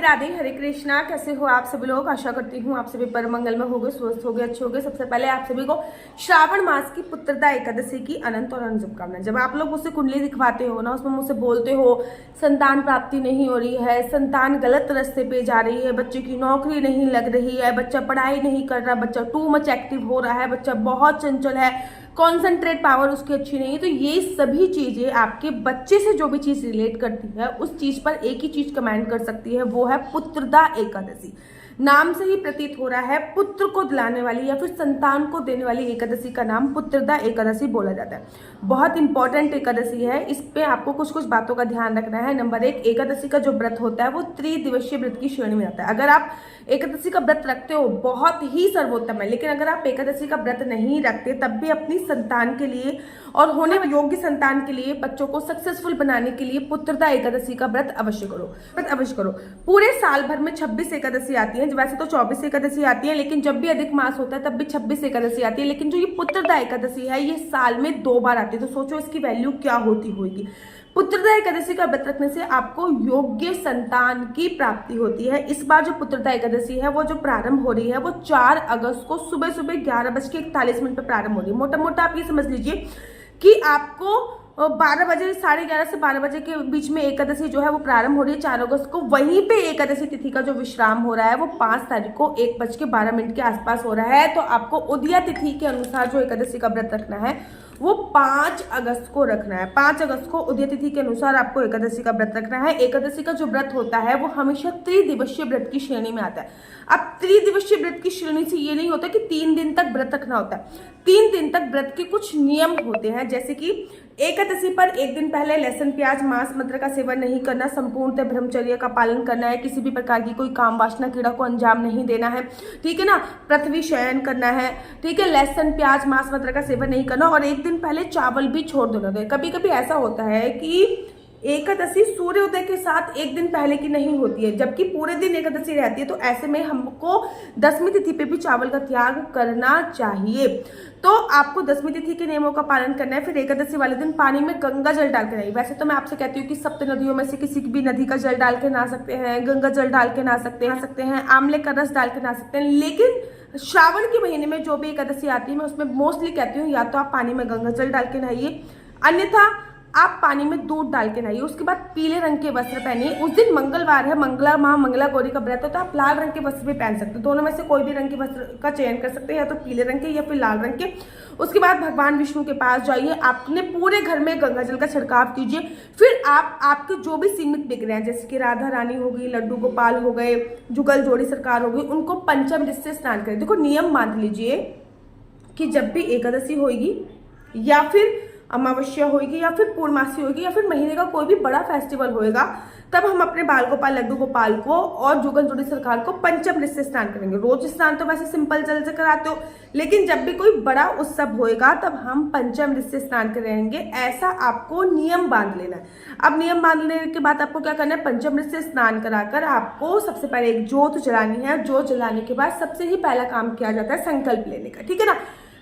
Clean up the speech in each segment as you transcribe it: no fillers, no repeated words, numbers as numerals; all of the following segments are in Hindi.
राधे, हरे कृष्णा। कैसे हो आप सभी लोग? आशा करती हूँ आप सभी परम मंगल में होंगे, स्वस्थ होंगे, अच्छे होंगे। सबसे पहले आप सभी को श्रावण मास की पुत्रदा एकादशी की अनंत और अनंत शुभकामनाएं। जब आप लोग मुझसे कुंडली दिखवाते हो ना, उसमें मुझसे बोलते हो संतान प्राप्ति नहीं हो रही है, संतान गलत रास्ते पे जा रही है, बच्चे की नौकरी नहीं लग रही है, बच्चा पढ़ाई नहीं कर रहा, बच्चा टू मच एक्टिव हो रहा है, बच्चा बहुत चंचल है, कॉन्सेंट्रेट पावर उसकी अच्छी नहीं है, तो ये सभी चीजें आपके बच्चे से जो भी चीज रिलेट करती है उस चीज पर एक ही चीज कमेंट कर सकती है, वो है पुत्रदा एकादशी। नाम से ही प्रतीत हो रहा है पुत्र को दिलाने वाली या फिर संतान को देने वाली एकादशी का नाम पुत्रदा एकादशी बोला जाता है। बहुत इंपॉर्टेंट एकादशी है, इस पे आपको कुछ कुछ बातों का ध्यान रखना है। नंबर एक, एकादशी का जो व्रत होता है वो त्रिदिवसीय व्रत की श्रेणी में आता है। अगर आप एकादशी का व्रत रखते हो बहुत ही सर्वोत्तम है, लेकिन अगर आप एकादशी का व्रत नहीं रखते तब भी अपनी संतान के लिए और होने योग्य संतान के लिए, बच्चों को सक्सेसफुल बनाने के लिए पुत्रदा एकादशी का व्रत अवश्य करो। पूरे साल भर में 26 एकादशी आती है। वैसे तो 24 एकादशी आती है, लेकिन जब भी अधिक मास होता है तब भी 26 एकादशी आती है। लेकिन जो ये पुत्रदा एकादशी है ये साल में 2 बार आती है, तो सोचो इसकी वैल्यू क्या होती होगी। पुत्रदा एकादशी का व्रत रखने से आपको योग्य संतान की प्राप्ति होती है। इस बार जो पुत्रदा एकादशी है वो जो प्रारंभ हो रही है वो 4 अगस्त को सुबह सुबह 11:41 पर प्रारंभ हो रही है। मोटा मोटा आप ये समझ लीजिए कि आपको 12 बजे, 11:30 से 12 बजे के बीच में एकादशी जो है वो प्रारंभ हो रही है 4 अगस्त को। वहीं पे एकादशी तिथि का जो विश्राम हो रहा है वो 5 तारीख को 1:12 के आसपास हो रहा है। तो आपको उदया तिथि के अनुसार जो एकादशी का व्रत रखना है वो 5 अगस्त को रखना है। 5 अगस्त को उदय तिथि के अनुसार आपको एकादशी का व्रत रखना है। एकादशी का जो व्रत होता है वो हमेशा त्रिदिवसीय व्रत की श्रेणी में आता है। अब त्रिदिवसीय व्रत की श्रेणी से ये नहीं होता कि 3 दिन तक व्रत रखना होता है। 3 दिन तक व्रत के कुछ नियम होते हैं, जैसे कि एकादशी पर 1 दिन पहले लहसुन, प्याज, मांस, मदिरा का सेवन नहीं करना, संपूर्णतः ब्रह्मचर्य का पालन करना है, किसी भी प्रकार की कोई काम वासना क्रीड़ा को अंजाम नहीं देना है, ठीक है ना, पृथ्वी शयन करना है, ठीक है, लहसुन, प्याज, मांस, मदिरा का सेवन नहीं करना और 1 दिन पहले चावल भी छोड़ देना। कभी कभी ऐसा होता है कि एकादशी सूर्योदय के साथ 1 दिन पहले की नहीं होती है, जबकि पूरे दिन एकादशी रहती है, तो ऐसे में हमको 10वीं तिथि पे भी चावल का त्याग करना चाहिए। तो आपको 10वीं तिथि के नियमों का पालन करना है। फिर एकादशी वाले दिन पानी में गंगा जल डाल के नहाइए। वैसे तो मैं आपसे कहती हूँ कि सप्त नदियों में से किसी भी नदी का जल डाल के नहा सकते हैं, गंगा जल डाल के नहा सकते हैं, आंवले का रस डाल के नहा सकते हैं, लेकिन श्रावण के महीने में जो भी एकादशी आती है मैं उसमें मोस्टली कहती हूँ या तो आप पानी में गंगा जल डाल के नहाइए, अन्यथा आप पानी में दूध डाल के नहाइए। उसके बाद पीले रंग के वस्त्र पहनिए। उस दिन मंगलवार है, मंगला माह मंगला गौरी का व्रत होता है, आप लाल रंग के वस्त्र भी पहन सकते हो। दोनों में से कोई भी रंग के वस्त्र का चयन कर सकते हैं, या तो पीले रंग के या फिर लाल रंग के। उसके बाद भगवान विष्णु के पास जाइए, आपने पूरे घर में गंगा जल का छिड़काव कीजिए। फिर आप आपके जो भी सीमित बिगड़े हैं, जैसे कि राधा रानी हो गई, लड्डू गोपाल हो गए, जुगल जोड़ी सरकार हो गई, उनको पंचमृत से स्नान करें। देखो नियम मान लीजिए कि जब भी एकादशी होगी या फिर अमावस्या होगी या फिर पूर्णमासी होगी या फिर महीने का कोई भी बड़ा फेस्टिवल होएगा, तब हम अपने बाल गोपाल, लड्डू गोपाल को और जुगल जोड़ी सरकार को पंचमृत से स्नान करेंगे। रोज स्नान तो वैसे सिंपल जल से कराते हो, लेकिन जब भी कोई बड़ा उत्सव होएगा तब हम पंचमृत से स्नान करेंगे। ऐसा आपको नियम बांध लेना है। अब नियम बांधने के बाद आपको क्या करना है, पंचमृत से स्नान कराकर आपको सबसे पहले एक जोत जलानी है। जोत जलाने के बाद सबसे ही पहला काम किया जाता है संकल्प लेने का, ठीक है ना।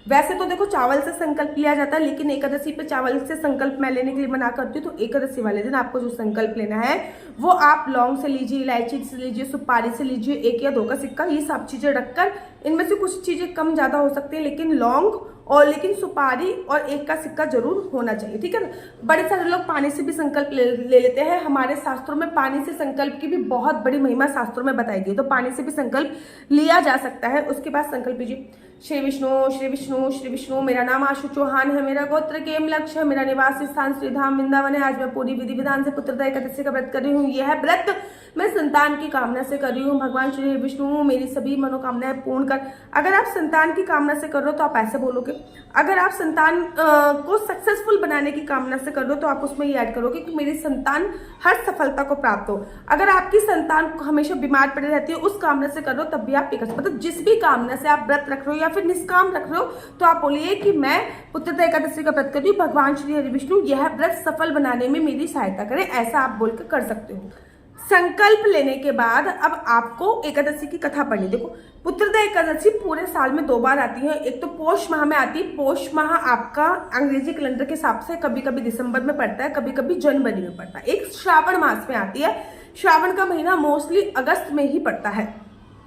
वैसे तो देखो चावल से संकल्प लिया जाता है, लेकिन एकादशी पे चावल से संकल्प मैं लेने के लिए मना करती हूँ। तो एकादशी वाले दिन आपको जो संकल्प लेना है वो आप लौंग से लीजिए, इलायची से लीजिए, सुपारी से लीजिए, 1 या 2 का सिक्का, ये सब चीजें रखकर, इनमें से कुछ चीजें कम ज्यादा हो सकती है, लेकिन लौंग और लेकिन सुपारी और 1 का सिक्का जरूर होना चाहिए, ठीक है ना। बड़े सारे लोग पानी से भी संकल्प ले लेते हैं। हमारे शास्त्रों में पानी से संकल्प की भी बहुत बड़ी महिमा शास्त्रों में बताई गई, तो पानी से भी संकल्प लिया जा सकता है। उसके बाद संकल्प लीजिए, श्री विष्णु श्री विष्णु श्री विष्णु, मेरा नाम आशु चौहान है, मेरा गोत्र केम लक्ष्य है, मेरा निवास स्थान श्रीधाम वृंदावन है। आज मैं पूरी विधि विधान से पुत्रदा एकादशी का व्रत कर रही हूँ। यह व्रत मैं संतान की कामना से कर रही हूँ। भगवान श्री विष्णु मेरी सभी मनोकामनाएं पूर्ण कर। अगर आप संतान की कामना से कर रहे हो तो आप ऐसे बोलोगे। अगर आप संतान को सक्सेसफुल बनाने की कामना से कर रहे हो तो आप उसमें ये ऐड करोगे कि मेरी संतान हर सफलता को प्राप्त हो। अगर आपकी संतान हमेशा बीमार पड़ी रहती है, उस कामना से कर रहे हो तब भी आप ये कर सकते हो। मतलब जिस भी कामना से आप व्रत रख रहे हो या फिर निष्काम रख रहे हो तो आप बोलिए कि मैं पुत्रदा एकादशी का व्रत कर रही हूँ, भगवान श्री हरि विष्णु यह व्रत सफल बनाने में मेरी सहायता करें। ऐसा आप बोल कर सकते हो। संकल्प लेने के बाद अब आपको एकादशी की कथा पढ़नी। देखो पुत्रदा एकादशी पूरे साल में 2 बार आती है। एक तो पौष माह में आती है। पौष माह आपका अंग्रेजी कैलेंडर के हिसाब से कभी कभी दिसंबर में पड़ता है, कभी कभी जनवरी में पड़ता है। एक श्रावण मास में आती है। श्रावण का महीना मोस्टली अगस्त में ही पड़ता है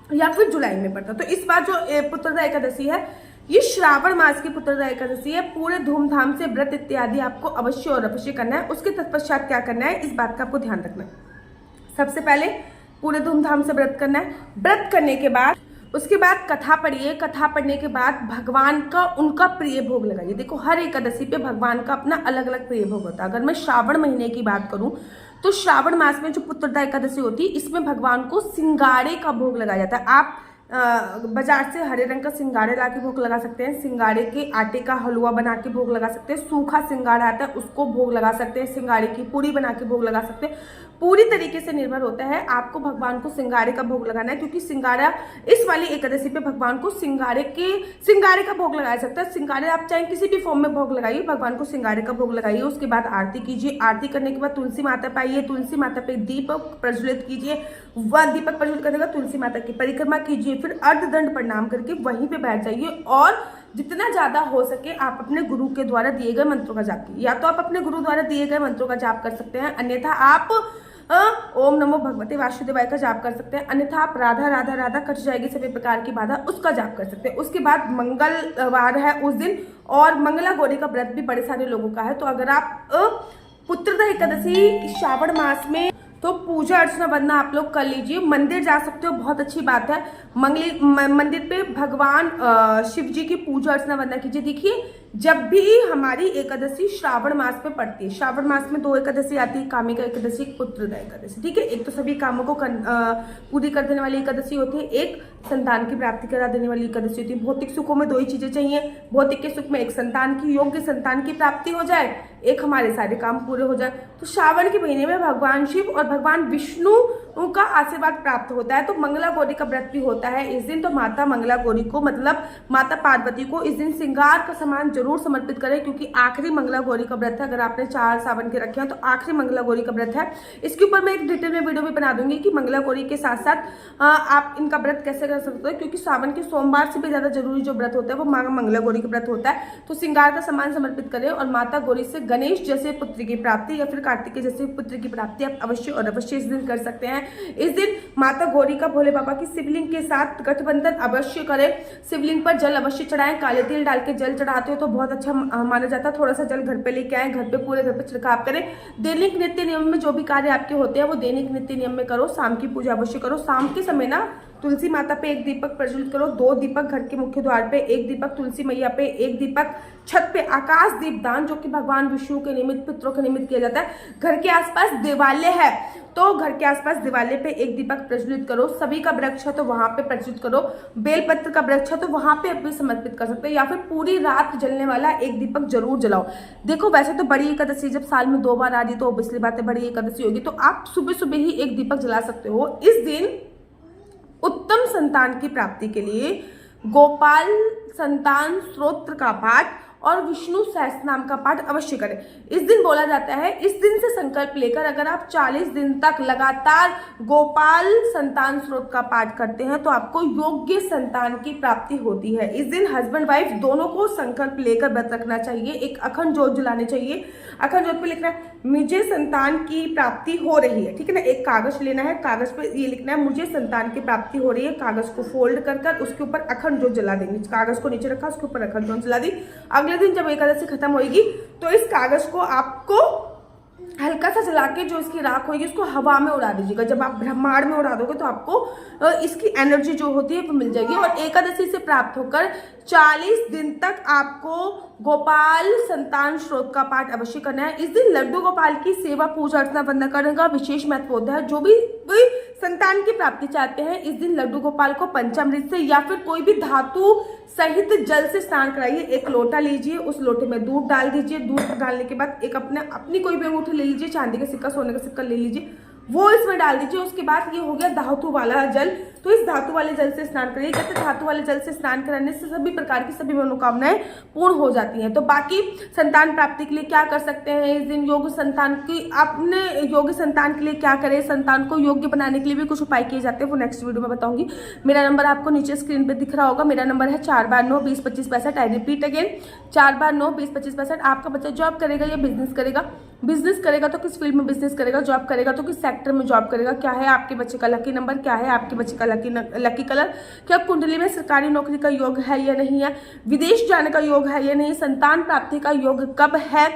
या फिर जुलाई में पड़ता है। तो इस बार जो पुत्रदा एकादशी है ये श्रावण मास की पुत्रदा एकादशी है। पूरे धूमधाम से व्रत इत्यादि आपको अवश्य और अवश्य करना है। उसके तत्पश्चात क्या करना है इस बात का आपको ध्यान रखना है। सबसे पहले पूरे धूमधाम से व्रत करना है। व्रत करने के बाद उसके बाद कथा पढ़िए। कथा पढ़ने के बाद भगवान का उनका प्रिय भोग लगाइए। देखो हर एकादशी पे भगवान का अपना अलग अलग प्रिय भोग होता है। अगर मैं श्रावण महीने की बात करूं तो श्रावण मास में जो पुत्रदा एकादशी होती है इसमें भगवान को सिंगाड़े का भोग लगाया जाता है। आप बाजार से हरे रंग का सिंगाड़े ला के भोग लगा सकते हैं। सिंगाड़े के आटे का हलवा बना के भोग लगा सकते हैं। सूखा सिंगाड़ा आता है उसको भोग लगा सकते हैं। सिंगाड़े की पूरी बना के भोग लगा सकते हैं। पूरी तरीके से निर्भर होता है आपको भगवान को सिंगाड़े का भोग लगाना है, क्योंकि सिंगाड़ा इस वाली एकादशी पे भगवान को सिंगाड़े का भोग लगाया सकता है। सिंगाड़े आप चाहे किसी भी फॉर्म में भोग लगाइए, भगवान को सिंगाड़े का भोग लगाइए। उसके बाद आरती कीजिए। आरती करने के बाद तुलसी माता पे आइए। तुलसी माता पे दीपक प्रज्वलित कीजिए। वह दीपक प्रज्वलित करने के बाद तुलसी माता की परिक्रमा कीजिए। फिर अर्धदंड प्रणाम करके वहीं पे बैठ जाइए और जितना ज्यादा हो सके आप अपने गुरु के द्वारा दिए गए मंत्रों का जाप कीजिए। या तो आप अपने गुरु द्वारा दिए गए मंत्रों का जाप कर सकते हैं, अन्यथा आप ओम नमो भगवते वासुदेवाय का जाप कर सकते हैं, अन्यथा आप राधा राधा राधा कट जाएगी सभी प्रकार की बाधा उसका जाप कर सकते हैं। उसके बाद मंगलवार है उस दिन और मंगला गौरी का व्रत भी बड़े सारे लोगों का है। तो अगर आप पुत्रदा एकादशी श्रावण मास में तो पूजा अर्चना वंदना आप लोग कर लीजिए। मंदिर जा सकते हो, बहुत अच्छी बात है। मंदिर पे भगवान शिव जी की पूजा अर्चना वंदना कीजिए। देखिए जब भी हमारी एकादशी श्रावण मास में पड़ती है, श्रावण मास में 2 एकादशी आती है, कामिका एकादशी, पुत्रदा एकादशी, ठीक है। एक तो सभी कामों को पूरी कर देने वाली एकादशी होती है, एक संतान की प्राप्ति करा देने वाली एकादशी होती है। भौतिक सुखों में 2 ही चीजें चाहिए। भौतिक के सुख में एक संतान की योग्य संतान की प्राप्ति हो जाए, एक हमारे सारे काम पूरे हो जाए। तो श्रावण के महीने में भगवान शिव और भगवान विष्णु का आशीर्वाद प्राप्त होता है। तो मंगला गौरी का व्रत भी होता है इस दिन। तो माता मंगला गौरी को मतलब माता पार्वती को इस दिन श्रृंगार का सामान जरूर समर्पित करें, क्योंकि आखिरी मंगला गौरी का व्रत है। अगर आपने 4 सावन के रखे हैं तो आखिरी मंगला गौरी का व्रत है। इसके ऊपर मैं एक डिटेल में वीडियो भी बना दूंगी कि मंगला गौरी के साथ साथ आप इनका व्रत कैसे कर सकते हो, क्योंकि सावन के सोमवार से भी ज्यादा जरूरी जो व्रत होता है वो माँ मंगला गौरी का व्रत होता है। तो श्रृंगार का सामान समर्पित करें और माता गौरी से गणेश जैसे पुत्र की प्राप्ति या फिर कार्तिकेय जैसे पुत्र की प्राप्ति आप अवश्य और अवश्य इस दिन कर सकते हैं। इस दिन माता गौरी का भोले बाबा की शिवलिंग के साथ गठबंधन अवश्य करें। शिवलिंग पर जल अवश्य चढ़ाएं। काले तिल डाल के जल चढ़ाते हो तो बहुत अच्छा माना जाता है। थोड़ा सा जल घर पे लेके आए, घर पे पूरे घर पे छिड़काव करें। दैनिक नित्य नियम में जो भी कार्य आपके होते हैं वो दैनिक नित्य नियम में करो। शाम की पूजा अवश्य करो। शाम के समय ना तुलसी माता पे 1 दीपक प्रज्वलित करो, 2 दीपक घर के मुख्य द्वार पे, 1 दीपक तुलसी मैया पे, 1 दीपक छत पे। आकाश दीप दान जो कि भगवान विष्णु के निमित्त पितरों के निमित्त किया जाता है। घर के आसपास दिवाले है तो घर के आसपास दिवाले पे 1 दीपक प्रज्वलित करो। सभी का वृक्ष है तो वहां पे प्रज्वलित करो। बेलपत्र का वृक्ष है तो वहां पे अपने समर्पित कर सकते हैं, या फिर पूरी रात जलने वाला 1 दीपक जरूर जलाओ। देखो वैसे तो बड़ी एकादशी जब साल में 2 बार आ रही तो ऑब्वियसली बात है बड़ी एकादशी होगी, तो आप सुबह सुबह ही 1 दीपक जला सकते हो। इस दिन उत्तम संतान की प्राप्ति के लिए गोपाल संतान स्तोत्र का पाठ और विष्णु सहस्त्र नाम का पाठ अवश्य करें। इस दिन बोला जाता है, इस दिन से संकल्प लेकर अगर आप 40 दिन तक लगातार गोपाल संतान स्तोत्र का पाठ करते हैं तो आपको योग्य संतान की प्राप्ति होती है। इस दिन हस्बैंड वाइफ दोनों को संकल्प लेकर व्रत रखना चाहिए। एक अखंड ज्योत जलानी चाहिए। अखंड ज्योत पे लिखना है मुझे संतान की प्राप्ति हो रही है, ठीक है ना। एक कागज लेना है, कागज पे ये लिखना है मुझे संतान की प्राप्ति हो रही है। कागज को फोल्ड कर उसके ऊपर अखंड ज्योत जला देंगे। कागज को नीचे रखा, उसके ऊपर अखंड ज्योत जला दी। अगले दिन जब एकादशी खत्म होगी तो इस कागज को आपको हल्का सा जला के जो इसकी राख होगी उसको हवा में उड़ा दीजिएगा। जब आप ब्रह्मांड में उड़ा दोगे तो आपको इसकी एनर्जी जो होती है वो मिल जाएगी। और एकादशी से प्राप्त होकर 40 दिन तक आपको गोपाल संतान स्तोत्र का पाठ अवश्य करना है। इस दिन लड्डू गोपाल की सेवा पूजा अर्चना वंदना करने का विशेष महत्व होता है। जो भी कोई संतान की प्राप्ति चाहते हैं इस दिन लड्डू गोपाल को पंचामृत से या फिर कोई भी धातु सहित जल से स्नान कराइए। 1 लोटा लीजिए, उस लोटे में दूध डाल दीजिए। दूध डालने के बाद एक अपनी कोई भी अंगूठी ले लीजिए, चांदी का सिक्का सोने का सिक्का ले लीजिए, वो इसमें डाल दीजिए। उसके बाद ये हो गया धातु वाला जल। तो इस धातु वाले जल से स्नान करिए। कहते धातु वाले जल से स्नान करने से सभी प्रकार की सभी मनोकामनाएं पूर्ण हो जाती हैं। तो बाकी संतान प्राप्ति के लिए क्या कर सकते हैं इस दिन, योग्य संतान की अपने योग्य संतान के लिए क्या करें, संतान को योग्य बनाने के लिए भी कुछ उपाय किए जाते हैं, वो नेक्स्ट वीडियो में बताऊंगी। मेरा नंबर आपको नीचे स्क्रीन पे दिख रहा होगा। मेरा नंबर है 4/9 20 25 65। I repeat again 4/9 20 25 65। आपका बच्चा जॉब करेगा या बिजनेस करेगा बिजनेस करेगा तो किस फील्ड में बिजनेस करेगा, जॉब करेगा तो किस सेक्टर में जॉब करेगा, क्या है आपके बच्चे का लकी नंबर, क्या है आपके बच्चे का लकी कलर, क्या कुंडली में सरकारी नौकरी का योग है या नहीं है, विदेश जाने का योग है या नहीं, संतान प्राप्ति का योग कब है,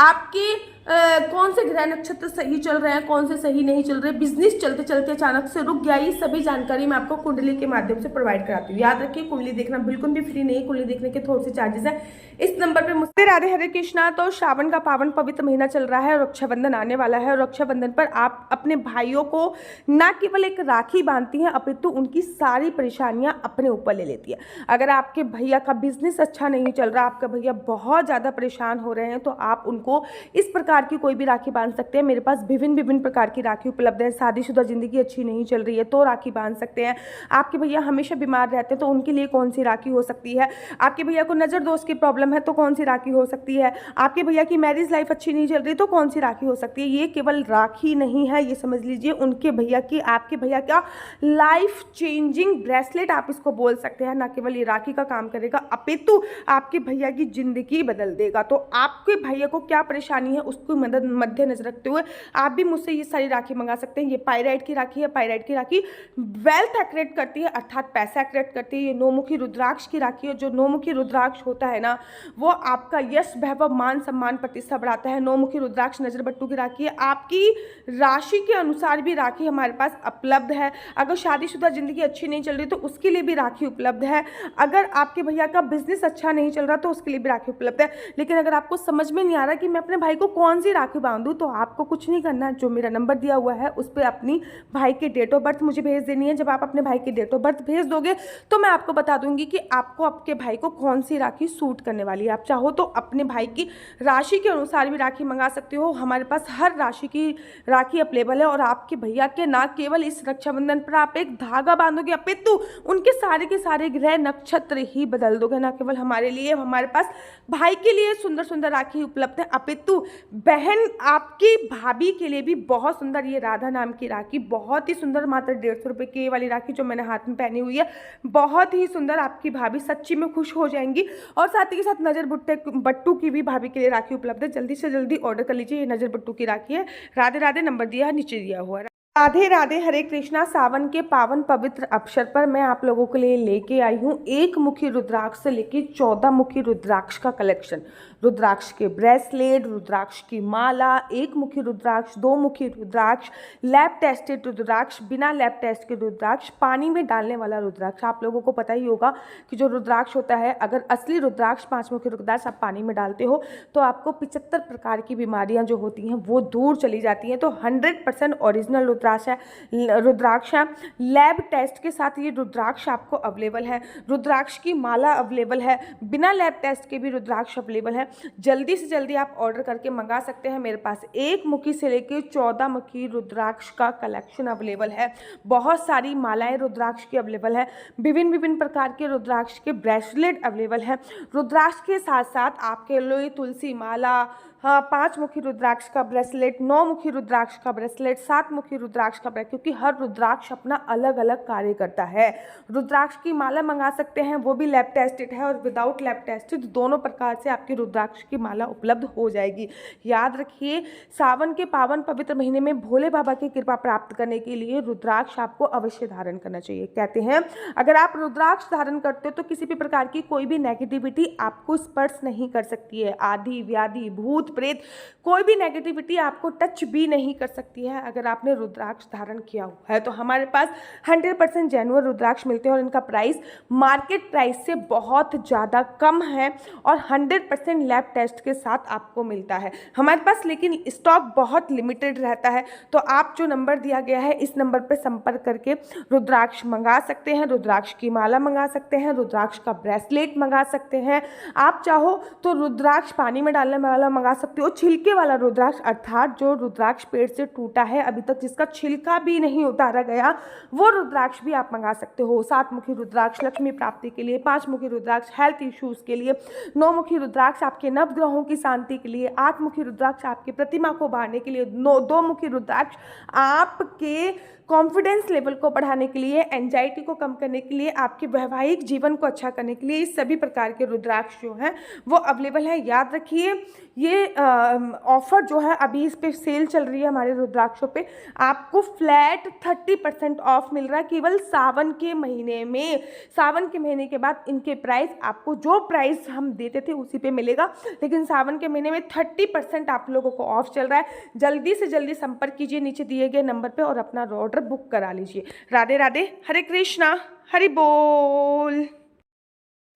आपकी कौन से ग्रह नक्षत्र सही चल रहे हैं, कौन से सही नहीं चल रहे, बिजनेस चलते चलते अचानक से रुक गया, ये सभी जानकारी मैं आपको कुंडली के माध्यम से प्रोवाइड कराती हूँ। याद रखिए कुंडली देखना बिल्कुल भी फ्री नहीं, कुंडली देखने के थोड़े से चार्जेस हैं। इस नंबर पे मुझसे राधे हरे कृष्णा। तो श्रावण का पावन पवित्र महीना चल रहा है, रक्षाबंधन आने वाला है, और रक्षाबंधन पर आप अपने भाइयों को न केवल एक राखी बांधती हैं अपितु उनकी सारी परेशानियां अपने ऊपर ले लेती है। अगर आपके भैया का बिजनेस अच्छा नहीं चल रहा, आपका भैया बहुत ज़्यादा परेशान हो रहे हैं, तो आप उनको इस प्रकार की कोई भी राखी बांध सकते हैं। मेरे पास विभिन्न प्रकार की राखी उपलब्ध है। शादीशुदा जिंदगी अच्छी नहीं चल रही है तो राखी बांध सकते हैं। आपके भैया हमेशा बीमार रहते हैं तो उनके लिए कौन सी राखी हो सकती है। आपके भैया को नजर दोष की प्रॉब्लम है तो कौन सी राखी हो सकती है। आपके भैया की मैरिज लाइफ अच्छी नहीं चल रही तो कौन सी राखी हो सकती है। ये केवल राखी नहीं है, ये समझ लीजिए उनके भैया की, आपके भैया का लाइफ चेंजिंग ब्रेसलेट आप इसको बोल सकते हैं। ना केवल ये राखी का काम करेगा अपितु आपके भैया की जिंदगी बदल देगा। तो आपके भैया को क्या परेशानी है उसको मदद मद्देनजर रखते हुए आप भी मुझसे ये सारी राखी मंगा सकते हैं। ये पायराइट की राखी है। पायराइट की राखी वेल्थ एक्रेट करती है, अर्थात पैसा एक्रेट करती है। ये नौमुखी रुद्राक्ष की राखी है। जो नौमुखी रुद्राक्ष होता है ना, वो आपका यश वैभव मान सम्मान प्रतिष्ठा बढ़ाता है। नौमुखी रुद्राक्ष नजर बट्टू की राखी है। आपकी राशि के अनुसार भी राखी हमारे पास उपलब्ध है। अगर शादीशुदा जिंदगी अच्छी नहीं चल रही तो उसके लिए भी राखी उपलब्ध है। अगर आपके भैया का बिजनेस अच्छा नहीं चल रहा तो उसके लिए भी राखी उपलब्ध है। लेकिन अगर आपको समझ में नहीं आ रहा कि मैं अपने भाई को कौन सी राखी बांधूं, तो आपको कुछ नहीं करना। जो मेरा नंबर दिया हुआ है उस पर अपनी भाई के डेट ऑफ बर्थ मुझे भेज देनी है। जब आप अपने भाई के डेट ऑफ बर्थ भेज दोगे तो मैं आपको बता दूंगी कि आपको आपके भाई को कौन सी राखी सूट करने वाली है। आप चाहो तो अपने भाई की राशि के अनुसार भी राखी मंगा सकते हो। हमारे पास हर राशि की राखी अवेलेबल है। और आपके भैया के ना केवल इस रक्षाबंधन पर आप एक धागा बांधोगे अपितु उनके सारे के सारे ग्रह नक्षत्र ही बदल दोगे। ना केवल हमारे लिए, हमारे पास भाई के लिए सुंदर सुंदर राखी उपलब्ध है अपितु बहन आपकी भाभी के लिए भी बहुत सुंदर ये राधा नाम की राखी, बहुत ही सुंदर, मात्र 150 रुपये की वाली राखी जो मैंने हाथ में पहनी हुई है, बहुत ही सुंदर। आपकी भाभी सच्ची में खुश हो जाएंगी। और साथ ही साथ नजर बट्टू की भी भाभी के लिए राखी उपलब्ध है। जल्दी से जल्दी ऑर्डर कर लीजिए। ये नजर बट्टू की राखी है। राधे राधे। नंबर दिया है नीचे दिया हुआ है। राधे राधे हरे कृष्णा। सावन के पावन पवित्र अवसर पर मैं आप लोगों के लिए लेके आई हूँ एक मुखी रुद्राक्ष से लेके 14 मुखी रुद्राक्ष का कलेक्शन। रुद्राक्ष के ब्रेसलेट, रुद्राक्ष की माला, एक मुखी रुद्राक्ष, 2 मुखी रुद्राक्ष, लैब टेस्टेड रुद्राक्ष, बिना लैब टेस्ट के रुद्राक्ष, पानी में डालने वाला रुद्राक्ष। आप लोगों को पता ही होगा कि जो रुद्राक्ष होता है, अगर असली रुद्राक्ष 5 मुखी रुद्राक्ष आप पानी में डालते हो तो आपको 75 प्रकार की बीमारियां जो होती हैं वो दूर चली जाती हैं। तो 100% ओरिजिनल रुद्राक्ष है। लैब टेस्ट के साथ ये रुद्राक्ष आपको अवेलेबल है। रुद्राक्ष की माला अवेलेबल है। बिना लैब टेस्ट के भी रुद्राक्ष अवेलेबल है। जल्दी से जल्दी आप ऑर्डर करके मंगा सकते हैं। मेरे पास एक मुखी से लेके 14 मुखी रुद्राक्ष का कलेक्शन अवेलेबल है। बहुत सारी मालाएं रुद्राक्ष की अवेलेबल है। विभिन्न प्रकार के रुद्राक्ष के ब्रेसलेट अवेलेबल है। रुद्राक्ष के साथ साथ आपके लिए तुलसी माला, 5 मुखी रुद्राक्ष का ब्रेसलेट, 9 मुखी रुद्राक्ष का ब्रेसलेट, 7 मुखी रुद्राक्ष का ब्रेसलेट, क्योंकि हर रुद्राक्ष अपना अलग अलग कार्य करता है। रुद्राक्ष की माला मंगा सकते हैं, वो भी लैब टेस्टेड है और विदाउट लैब टेस्टेड, दोनों प्रकार से आपकी रुद्राक्ष की माला उपलब्ध हो जाएगी। याद रखिए, सावन के पावन पवित्र महीने में भोले बाबा की कृपा प्राप्त करने के लिए रुद्राक्ष आपको अवश्य धारण करना चाहिए। कहते हैं अगर आप रुद्राक्ष धारण करते हो तो किसी भी प्रकार की कोई भी नेगेटिविटी आपको स्पर्श नहीं कर सकती है। आदि व्याधि भूत प्रेत कोई भी नेगेटिविटी आपको टच भी नहीं कर सकती है अगर आपने रुद्राक्ष धारण किया हुआ है। तो हमारे पास 100% जेन्युइन रुद्राक्ष मिलते हैं और इनका प्राइस मार्केट प्राइस से बहुत ज़्यादा कम है और 100% लैब टेस्ट के साथ आपको मिलता है हमारे पास। लेकिन स्टॉक बहुत लिमिटेड रहता है। तो आप जो नंबर दिया गया है इस नंबर पर संपर्क करके रुद्राक्ष मंगा सकते हैं, रुद्राक्ष की माला मंगा सकते हैं, रुद्राक्ष का ब्रेसलेट मंगा सकते हैं। आप चाहो तो रुद्राक्ष पानी में डालने वाला मंगा सकते हो, छिलके वाला रुद्राक्ष, अर्थात जो रुद्राक्ष पेड़ से टूटा है अभी तक जिसका छिलका भी नहीं उतारा गया, वो रुद्राक्ष भी आप मंगा सकते हो। 7 मुखी रुद्राक्ष लक्ष्मी प्राप्ति के लिए, 5 मुखी रुद्राक्ष हेल्थ इश्यूज के लिए, 9 मुखी रुद्राक्ष आपके नवग्रहों की शांति के लिए, 8 मुखी रुद्राक्ष आपकी प्रतिमा को बांधने के लिए, 2 मुखी रुद्राक्ष आपके कॉन्फिडेंस लेवल को बढ़ाने के लिए, एंजाइटी को कम करने के लिए, आपके वैवाहिक जीवन को अच्छा करने के लिए इस सभी प्रकार के रुद्राक्ष जो हैं वो अवेलेबल है। याद रखिए ये ऑफर जो है अभी इस पे सेल चल रही है हमारे रुद्राक्षों पे, आपको फ्लैट 30% ऑफ मिल रहा है केवल सावन के महीने में। सावन के महीने के बाद इनके प्राइस आपको जो प्राइस हम देते थे उसी पे मिलेगा, लेकिन सावन के महीने में 30% आप लोगों को ऑफ चल रहा है। जल्दी से जल्दी संपर्क कीजिए नीचे दिए गए नंबर पे और अपना ऑर्डर बुक करा लीजिए। राधे राधे, हरे कृष्णा, हरि बोल।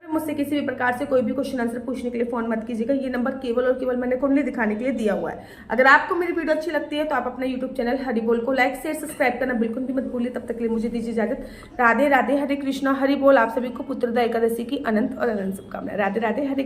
मुझसे किसी भी प्रकार से कोई भी क्वेश्चन आंसर पूछने के लिए फोन मत कीजिएगा, ये नंबर केवल और केवल मैंने कुंडली दिखाने के लिए दिया हुआ है। अगर आपको मेरी वीडियो अच्छी लगती है तो आप अपना यूट्यूब चैनल हरि बोल को लाइक शेयर सब्सक्राइब करना बिल्कुल भी मत भूलिए। तब तक के लिए मुझे दीजिए इजाजत। राधे राधे, हरे कृष्णा, हरि बोल। आप सभी को पुत्रदा एकादशी की अनंत और अनंत शुभकामनाएं। राधे राधे, हरे।